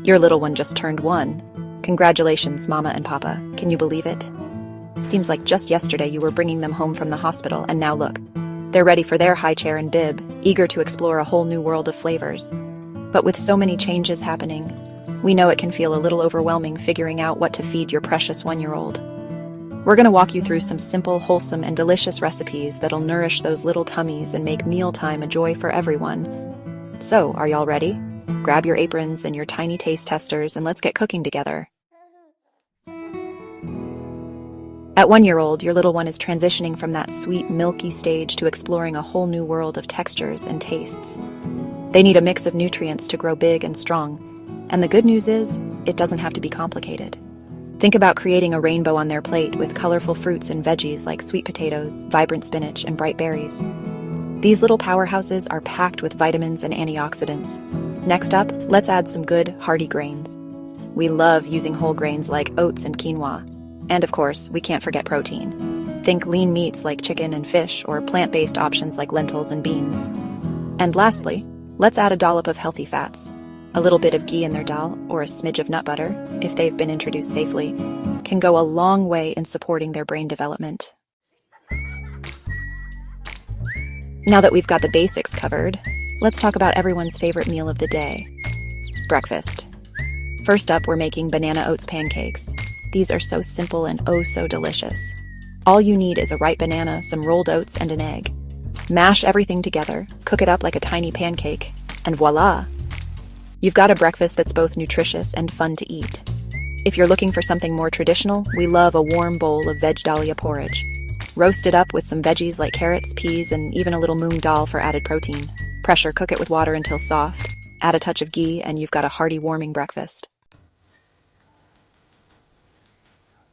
Your little one just turned 1. Congratulations, Mama and Papa. Can you believe it? Seems like just yesterday you were bringing them home from the hospital, and now look. They're ready for their high chair and bib, eager to explore a whole new world of flavors. But with so many changes happening, we know it can feel a little overwhelming figuring out what to feed your precious 1-year-old. We're going to walk you through some simple, wholesome, and delicious recipes that'll nourish those little tummies and make mealtime a joy for everyone. So, are y'all ready? Grab your aprons and your tiny taste testers and let's get cooking together. At 1-year-old, your little one is transitioning from that sweet, milky stage to exploring a whole new world of textures and tastes. They need a mix of nutrients to grow big and strong. And the good news is, it doesn't have to be complicated. Think about creating a rainbow on their plate with colorful fruits and veggies like sweet potatoes, vibrant spinach, and bright berries. These little powerhouses are packed with vitamins and antioxidants. Next up, let's add some good, hearty grains. We love using whole grains like oats and quinoa. And of course, we can't forget protein. Think lean meats like chicken and fish, or plant-based options like lentils and beans. And lastly, let's add a dollop of healthy fats. A little bit of ghee in their dal, or a smidge of nut butter, if they've been introduced safely, can go a long way in supporting their brain development. Now that we've got the basics covered, let's talk about everyone's favorite meal of the day: breakfast. First up, we're making banana oats pancakes. These are so simple and oh so delicious. All you need is a ripe banana, some rolled oats, and an egg. Mash everything together, cook it up like a tiny pancake, and voila! You've got a breakfast that's both nutritious and fun to eat. If you're looking for something more traditional, we love a warm bowl of Veg Dalia Porridge. Roast it up with some veggies like carrots, peas, and even a little moong dal for added protein. Pressure cook it with water until soft, add a touch of ghee, and you've got a hearty, warming breakfast.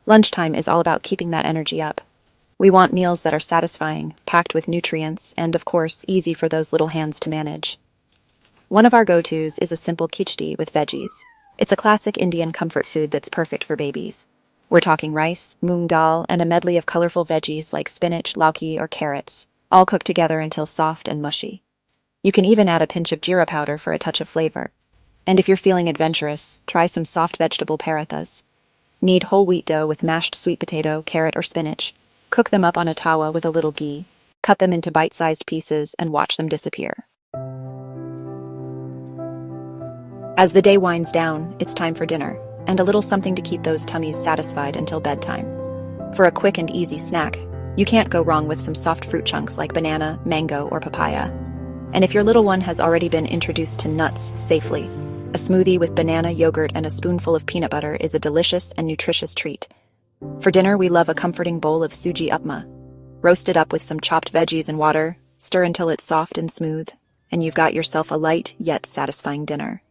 Lunchtime is all about keeping that energy up. We want meals that are satisfying, packed with nutrients, and of course, easy for those little hands to manage. One of our go-tos is a simple khichdi with veggies. It's a classic Indian comfort food that's perfect for babies. We're talking rice, moong dal, and a medley of colorful veggies like spinach, lauki, or carrots, all cooked together until soft and mushy. You can even add a pinch of jeera powder for a touch of flavor. And if you're feeling adventurous, try some soft vegetable parathas. Knead whole wheat dough with mashed sweet potato, carrot, or spinach. Cook them up on a tawa with a little ghee. Cut them into bite-sized pieces and watch them disappear. As the day winds down, it's time for dinner, and a little something to keep those tummies satisfied until bedtime. For a quick and easy snack, you can't go wrong with some soft fruit chunks like banana, mango, or papaya. And if your little one has already been introduced to nuts safely, a smoothie with banana, yogurt, and a spoonful of peanut butter is a delicious and nutritious treat. For dinner, we love a comforting bowl of suji upma. Roast it up with some chopped veggies and water, stir until it's soft and smooth, and you've got yourself a light yet satisfying dinner.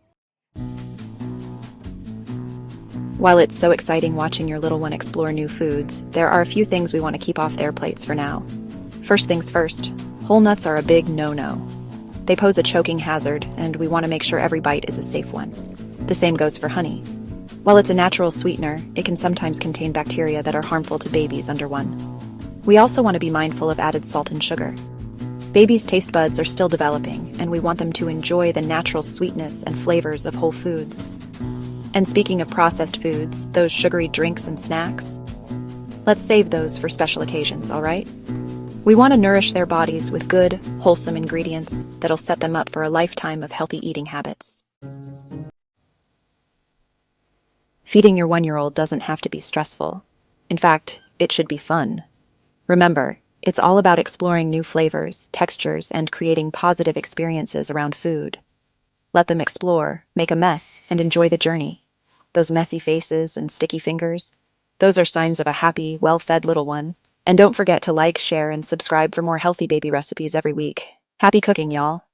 While it's so exciting watching your little one explore new foods, there are a few things we want to keep off their plates for now. First things first, whole nuts are a big no-no. They pose a choking hazard, and we want to make sure every bite is a safe one. The same goes for honey. While it's a natural sweetener, it can sometimes contain bacteria that are harmful to babies under 1. We also want to be mindful of added salt and sugar. Babies' taste buds are still developing, and we want them to enjoy the natural sweetness and flavors of whole foods. And speaking of processed foods, those sugary drinks and snacks, let's save those for special occasions, all right? We want to nourish their bodies with good, wholesome ingredients that'll set them up for a lifetime of healthy eating habits. Feeding your 1-year-old doesn't have to be stressful. In fact, it should be fun. Remember, it's all about exploring new flavors, textures, and creating positive experiences around food. Let them explore, make a mess, and enjoy the journey. Those messy faces and sticky fingers, those are signs of a happy, well-fed little one. And don't forget to like, share, and subscribe for more healthy baby recipes every week. Happy cooking, y'all!